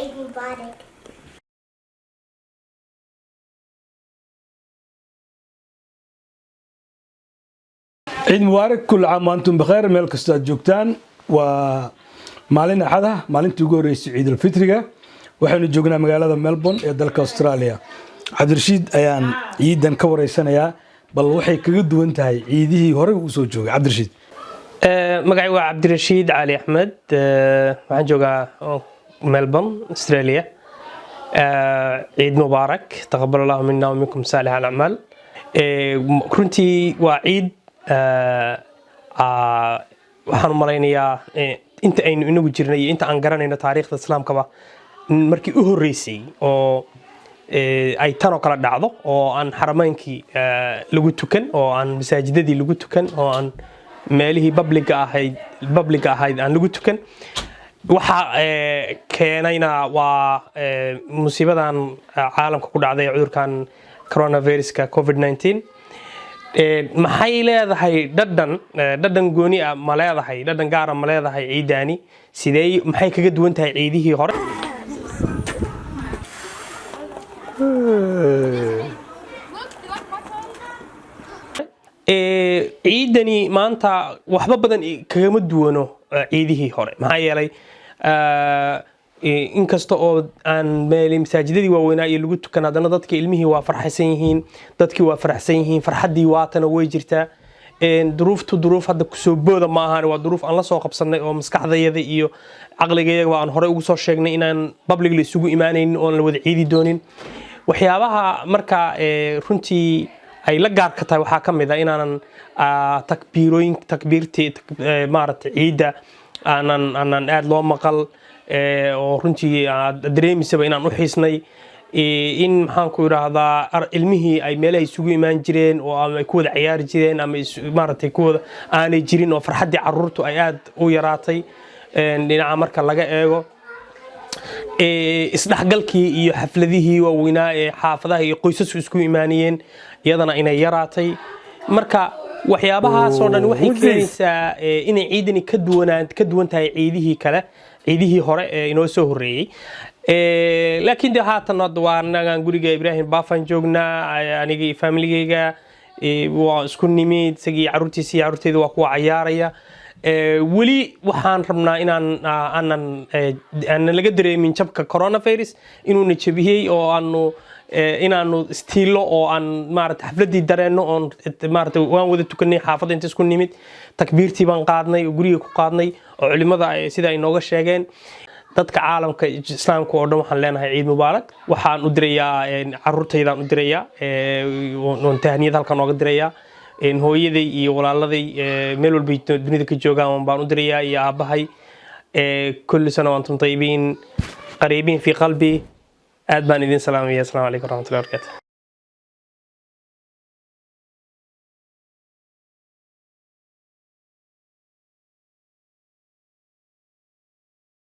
Eid Mubarak. عيد مبارك كل عام وانتم بخير ميل كستا جوجتان ومالين أحدها مالين تقول رئيس عيد الفطر وحين جوجنا مقالة ملبون يدلك أستراليا عبد الرشيد أيان عيدا كوري سنة يا بل وحي كجد وانتهي عيده هرب وسوجو عبد الرشيد مقعي عبد الرشيد علي أحمد waxaan joogaa ملبون أستراليا عيد مبارك تقبل الله منا ومنكم صالح الأعمال كنتي وعيد waxaan u malaynayaa inta aynu inagu jirnay inta aan garanayno taariikhda islaamkaba markii u horeysay oo ay tan oo kala dhacdo oo aan xarameenkii lagu tukan oo aan masaajidadii lagu tukan oo aan meelihii public ahayd aan lagu tukan waxa keenayna waa musiibadan caalamka ku dhacday cudurkan coronavirus-ka COVID-19 maxay leedahay dhadhan gooni ah ma leedahay dhadhan gaar ah ma leedahay ciidani sidee maxay kaga duwan tahay ciidihii hore ciidani maanta waxba badan kagama duwano ciidihii hore maxaa yeelay inkasta oo aan meelay masaajidadii waaweynaa iyo lagu tukan hadana dadka ilmihii waa farxaysan yihiin dadkii waa farxaysan yihiin farxadii waatana way jirtaa duruuf hadda ku soo booda ma ahaan waa duruuf aan la soo qabsanay oo maskaxdayada iyo aqligayga aan hore ugu soo sheegnay inaan public la isugu iimaanaynin oo la wada ciidi doonin waxyaabaha marka runtii ay la gaar ka tahay waxa kamid ah inaanan takbiirtii maaragtay ciida aanan aad loo maqal oo runtii dareemisaba inaan u xiisnay in maxaan ku yiraahdaa ilmihii ay meelaha isugu imaan jireen oo ay ku wada ciyaari jireen ama maaragtay ku wada aanay jirin oo farxadii carruurtu ay aad u yaraatay dhinaca marka laga eego isdhaxgalkii iyo xafladihii waaweynaa ee xaafadaha iyo qoysasku isku imaanayeen iyadana inay yaraatay marka waxyaabahaas oo dhan waxay keenaysaa inay ciidani ka duwan tahay ciidihii hore ee inoo soo horeeyay laakiin haatan waa anagaan guriga Ibrahim Baafan joognaa aniga iyo familygayga waa isku nimid isagii carruurtiisa iyo carruurteedu waa kuwa ciyaaraya weli waxaan rabnaa inaan laga dareemin jabka coronavirus inuu najabiyay oo inaanu stiilo oo aan maaragtay xafladii dareeno oo maaragtay waan wada tukanay xaafadda inta isku nimid takbiirtii baan qaadnay oo guriga ku qaadnay oo culimada sida ay nooga sheegeen dadka caalamka islaamka oo dhan waxaan leenahay ciid mubaarak waxaan u dirayaa carruurtaydaan u dirayaa oo tahniyad halkan nooga dirayaa hooyaday iyo walaaladay meel walba dunida ka joogaan baan u dirayaa iyo aabahay kulli sana wa antum tayyibiin qariibin fi qalbi aad baan idin salaamaya assalaamu calaykum waraxmatullahi wabarakaatuh